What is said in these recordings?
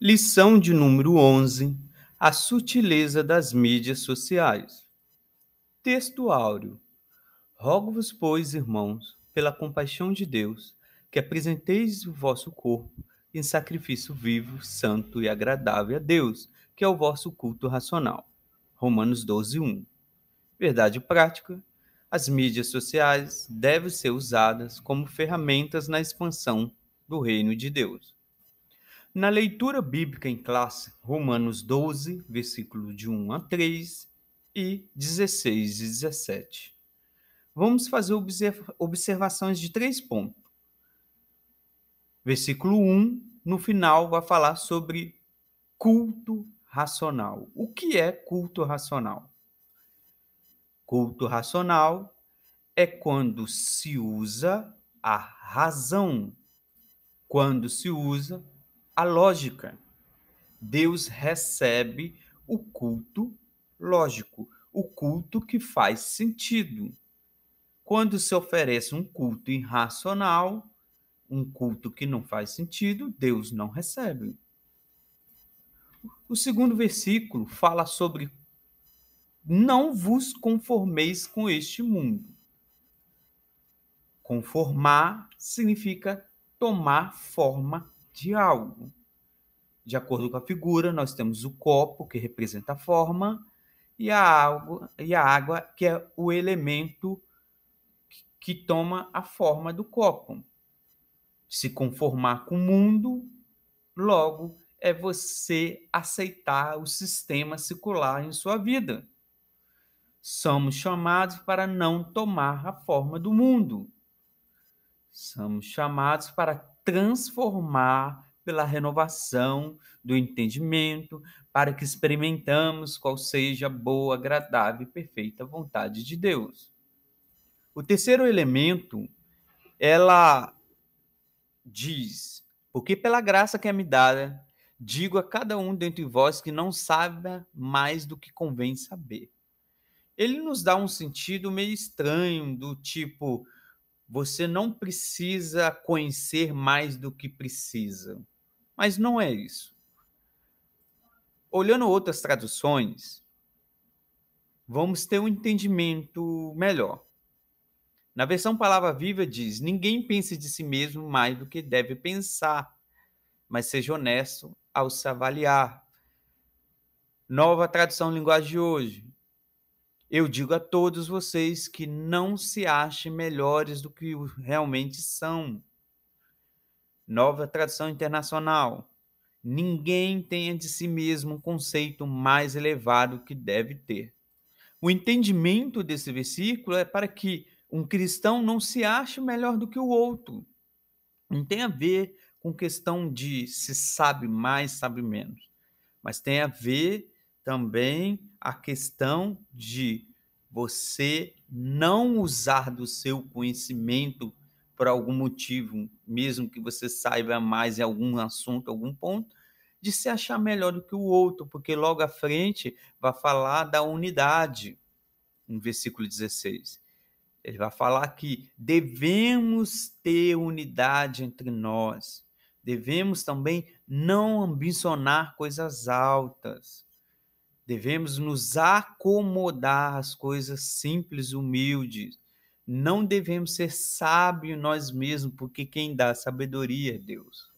Lição de número 11: A sutileza das mídias sociais. Texto áureo. Rogo-vos, pois, irmãos, pela compaixão de Deus, que apresenteis o vosso corpo em sacrifício vivo, santo e agradável a Deus, que é o vosso culto racional. Romanos 12:1. Verdade prática: as mídias sociais devem ser usadas como ferramentas na expansão do reino de Deus. Na leitura bíblica em classe, Romanos 12, versículo de 1 a 3 e 16 e 17. Vamos fazer observações de 3 pontos. Versículo 1, no final, vai falar sobre culto racional. O que é culto racional? Culto racional é quando se usa a razão, quando se usa a lógica. Deus recebe o culto lógico, o culto que faz sentido. Quando se oferece um culto irracional, um culto que não faz sentido, Deus não recebe. O segundo versículo fala sobre não vos conformeis com este mundo. Conformar significa tomar forma de algo. De acordo com a figura, nós temos o copo, que representa a forma, e a água, que é o elemento que toma a forma do copo. Se conformar com o mundo, logo, é você aceitar o sistema secular em sua vida. Somos chamados para não tomar a forma do mundo. Somos chamados para transformar pela renovação do entendimento, para que experimentamos qual seja a boa, agradável e perfeita vontade de Deus. O terceiro elemento, ela diz: porque pela graça que é me dada, digo a cada um dentre vós que não saiba mais do que convém saber. Ele nos dá um sentido meio estranho, do tipo: você não precisa conhecer mais do que precisa. Mas não é isso. Olhando outras traduções, vamos ter um entendimento melhor. Na versão Palavra Viva diz: ninguém pense de si mesmo mais do que deve pensar, mas seja honesto ao se avaliar. Nova tradução linguagem de hoje: eu digo a todos vocês que não se achem melhores do que realmente são. Nova tradução internacional: ninguém tenha de si mesmo um conceito mais elevado que deve ter. O entendimento desse versículo é para que um cristão não se ache melhor do que o outro. Não tem a ver com questão de se sabe mais, sabe menos. Mas tem a ver também a questão de você não usar do seu conhecimento por algum motivo, mesmo que você saiba mais em algum assunto, algum ponto, de se achar melhor do que o outro, porque logo à frente vai falar da unidade, no versículo 16. Ele vai falar que devemos ter unidade entre nós, devemos também não ambicionar coisas altas, devemos nos acomodar às coisas simples e humildes, não devemos ser sábios nós mesmos, porque quem dá sabedoria é Deus.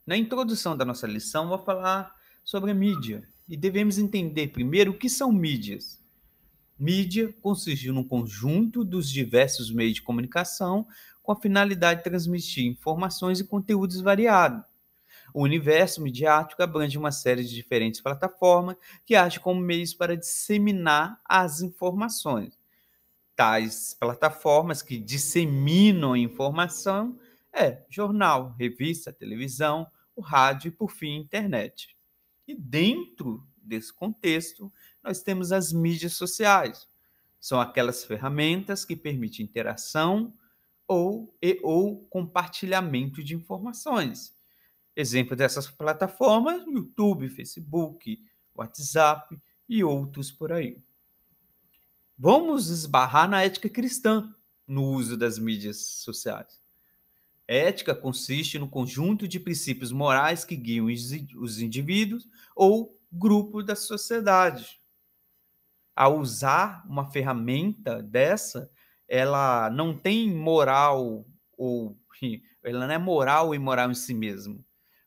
Na introdução da nossa lição, vou falar sobre a mídia, e devemos entender primeiro o que são mídias. Mídia consiste num conjunto dos diversos meios de comunicação com a finalidade de transmitir informações e conteúdos variados. O universo midiático abrange uma série de diferentes plataformas que agem como meios para disseminar as informações. Tais plataformas que disseminam a informação é jornal, revista, televisão, o rádio e, por fim, internet. E dentro desse contexto, nós temos as mídias sociais. São aquelas ferramentas que permitem interação ou compartilhamento de informações. Exemplo dessas plataformas: YouTube, Facebook, WhatsApp e outros por aí. Vamos esbarrar na ética cristã no uso das mídias sociais. Ética consiste no conjunto de princípios morais que guiam os indivíduos ou grupo da sociedade. Ao usar uma ferramenta dessa, ela não tem moral, ou ela não é moral e moral em si mesmo,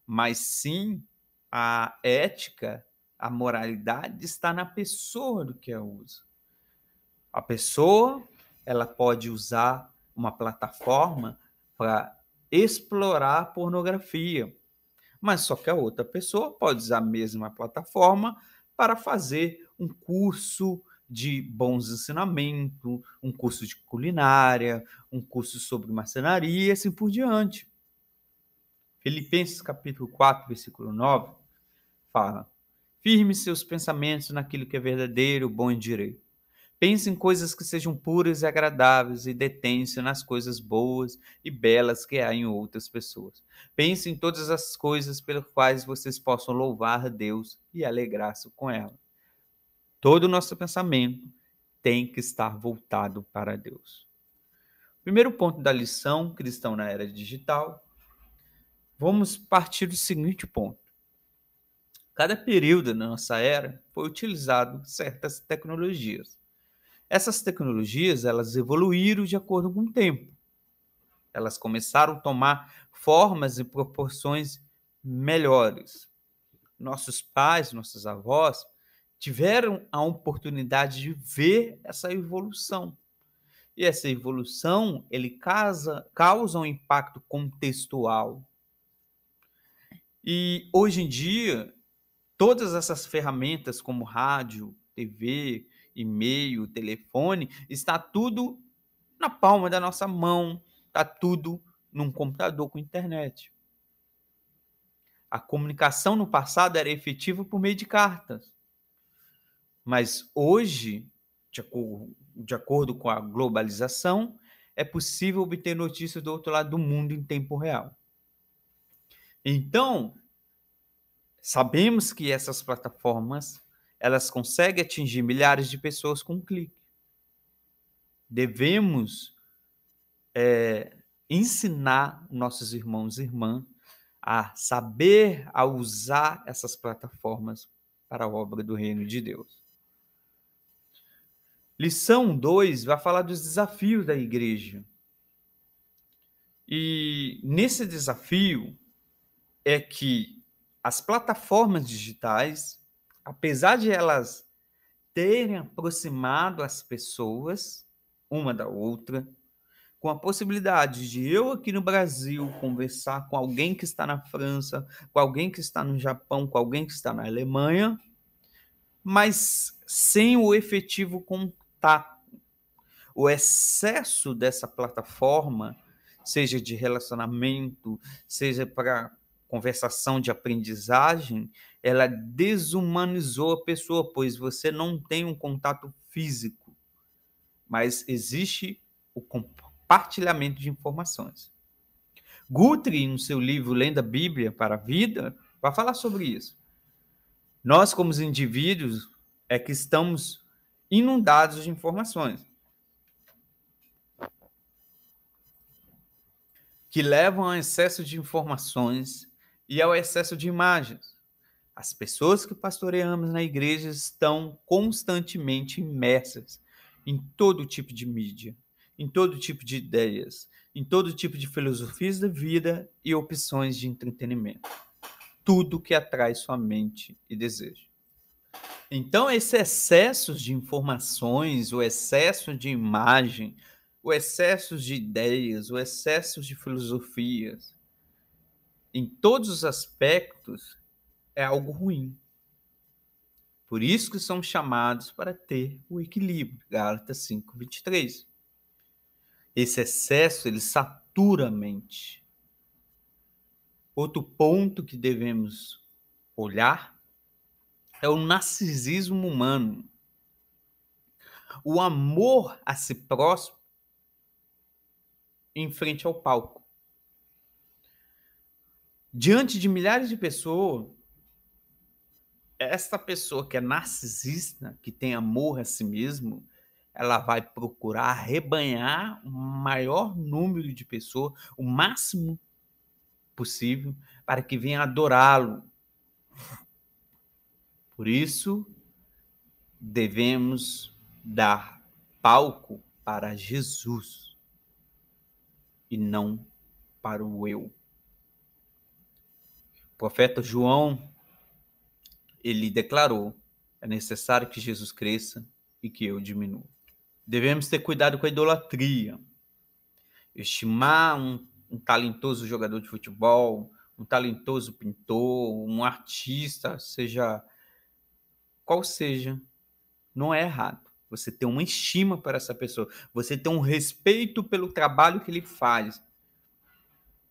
mas sim a ética, a moralidade está na pessoa do que a usa. A pessoa, ela pode usar uma plataforma para explorar a pornografia, mas só que a outra pessoa pode usar a mesma plataforma para fazer um curso de bons ensinamentos, um curso de culinária, um curso sobre marcenaria e assim por diante. Filipenses capítulo 4, versículo 9, fala: firme seus pensamentos naquilo que é verdadeiro, bom e direito. Pense em coisas que sejam puras e agradáveis e detém-se nas coisas boas e belas que há em outras pessoas. Pense em todas as coisas pelas quais vocês possam louvar a Deus e alegrar-se com ela. Todo o nosso pensamento tem que estar voltado para Deus. Primeiro ponto da lição Cristão na Era Digital, vamos partir do seguinte ponto. Cada período na nossa era foi utilizado certas tecnologias. Essas tecnologias, elas evoluíram de acordo com o tempo. Elas começaram a tomar formas e proporções melhores. Nossos pais, nossos avós, tiveram a oportunidade de ver essa evolução. E essa evolução, ele causa um impacto contextual. E hoje em dia, todas essas ferramentas como rádio, TV, e-mail, telefone, está tudo na palma da nossa mão, está tudo num computador com internet. A comunicação no passado era efetiva por meio de cartas, mas hoje, de acordo com a globalização, é possível obter notícias do outro lado do mundo em tempo real. Então, sabemos que essas plataformas, elas conseguem atingir milhares de pessoas com um clique. Devemos ensinar nossos irmãos e irmãs a saber a usar essas plataformas para a obra do reino de Deus. Lição 2 vai falar dos desafios da igreja. E nesse desafio é que as plataformas digitais, apesar de elas terem aproximado as pessoas uma da outra, com a possibilidade de eu aqui no Brasil conversar com alguém que está na França, com alguém que está no Japão, com alguém que está na Alemanha, mas sem o efetivo contato. O excesso dessa plataforma, seja de relacionamento, seja para conversação de aprendizagem, ela desumanizou a pessoa, pois você não tem um contato físico, mas existe o compartilhamento de informações. Guthrie, no seu livro Lendo a Bíblia para a Vida, vai falar sobre isso. Nós, como indivíduos, é que estamos inundados de informações que levam ao excesso de informações e ao excesso de imagens. As pessoas que pastoreamos na igreja estão constantemente imersas em todo tipo de mídia, em todo tipo de ideias, em todo tipo de filosofias da vida e opções de entretenimento. Tudo que atrai sua mente e desejo. Então, esse excesso de informações, o excesso de imagem, o excesso de ideias, o excesso de filosofias, em todos os aspectos, é algo ruim. Por isso que somos chamados para ter o equilíbrio. Gálatas 5:23. Esse excesso, ele satura a mente. Outro ponto que devemos olhar é o narcisismo humano. O amor a si próximo em frente ao palco. Diante de milhares de pessoas, essa pessoa que é narcisista, que tem amor a si mesmo, ela vai procurar arrebanhar o maior número de pessoas, o máximo possível, para que venha adorá-lo. Por isso, devemos dar palco para Jesus e não para o eu. O profeta João, ele declarou: é necessário que Jesus cresça e que eu diminua. Devemos ter cuidado com a idolatria. Estimar um talentoso jogador de futebol, um talentoso pintor, um artista, seja qual seja, não é errado. Você tem uma estima para essa pessoa, você tem um respeito pelo trabalho que ele faz.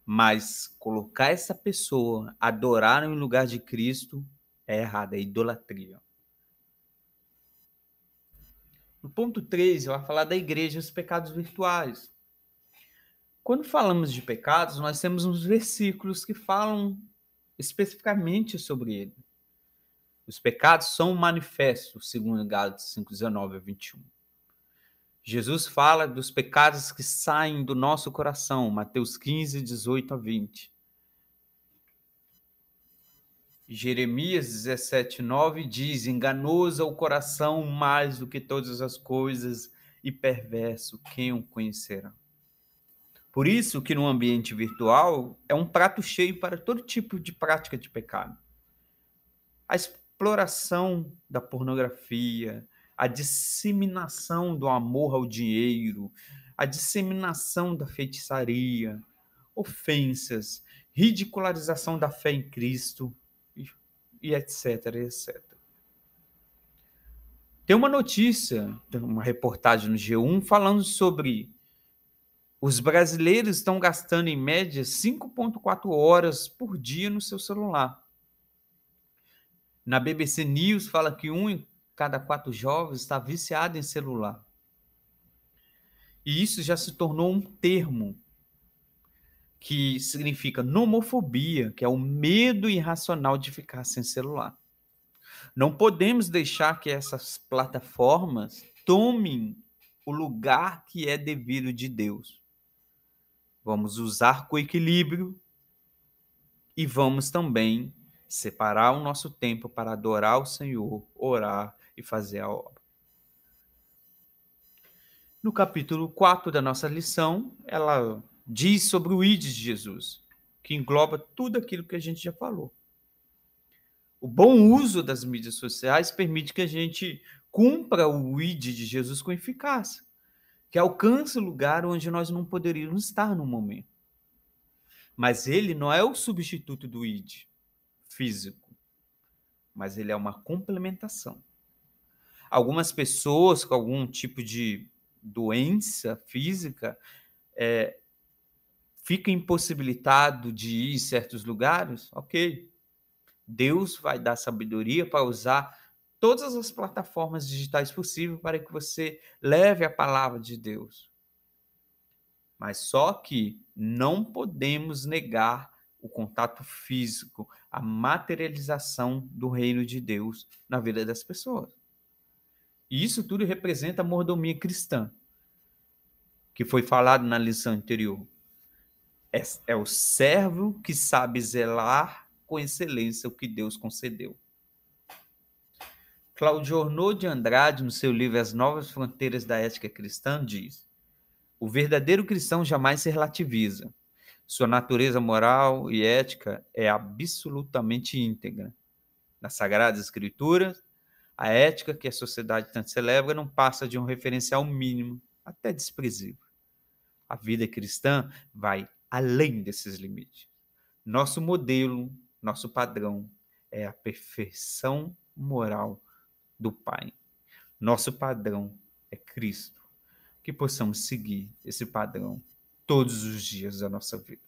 Mas colocar essa pessoa, adorar em lugar de Cristo, é errado, é idolatria. No ponto 3, eu vou falar da igreja e os pecados virtuais. Quando falamos de pecados, nós temos uns versículos que falam especificamente sobre ele. Os pecados são manifestos, segundo Gálatas 5:19-21. Jesus fala dos pecados que saem do nosso coração, Mateus 15:18-20. Jeremias 17:9 diz: enganoso é o coração mais do que todas as coisas e perverso, quem o conhecerá? Por isso que no ambiente virtual é um prato cheio para todo tipo de prática de pecado. A exploração da pornografia, a disseminação do amor ao dinheiro, a disseminação da feitiçaria, ofensas, ridicularização da fé em Cristo, e etc, etc. Tem uma notícia, uma reportagem no G1 falando sobre os brasileiros estão gastando em média 5,4 horas por dia no seu celular. Na BBC News fala que 1 em cada 4 jovens está viciado em celular. E isso já se tornou um termo que significa nomofobia, que é o medo irracional de ficar sem celular. Não podemos deixar que essas plataformas tomem o lugar que é devido de Deus. Vamos usar com equilíbrio e vamos também separar o nosso tempo para adorar o Senhor, orar e fazer a obra. No capítulo 4 da nossa lição, ela diz sobre o ID de Jesus, que engloba tudo aquilo que a gente já falou. O bom uso das mídias sociais permite que a gente cumpra o ID de Jesus com eficácia, que alcance o lugar onde nós não poderíamos estar no momento. Mas ele não é o substituto do ID físico, mas ele é uma complementação. Algumas pessoas com algum tipo de doença física fica impossibilitado de ir em certos lugares, ok. Deus vai dar sabedoria para usar todas as plataformas digitais possíveis para que você leve a palavra de Deus. Mas só que não podemos negar o contato físico, a materialização do reino de Deus na vida das pessoas. E isso tudo representa a mordomia cristã, que foi falado na lição anterior. É o servo que sabe zelar com excelência o que Deus concedeu. Cláudio Ornaud de Andrade, no seu livro As Novas Fronteiras da Ética Cristã, diz: o verdadeiro cristão jamais se relativiza. Sua natureza moral e ética é absolutamente íntegra. Nas Sagradas Escrituras, a ética que a sociedade tanto celebra não passa de um referencial mínimo, até desprezível. A vida cristã vai além desses limites. Nosso modelo, nosso padrão é a perfeição moral do Pai. Nosso padrão é Cristo. Que possamos seguir esse padrão todos os dias da nossa vida.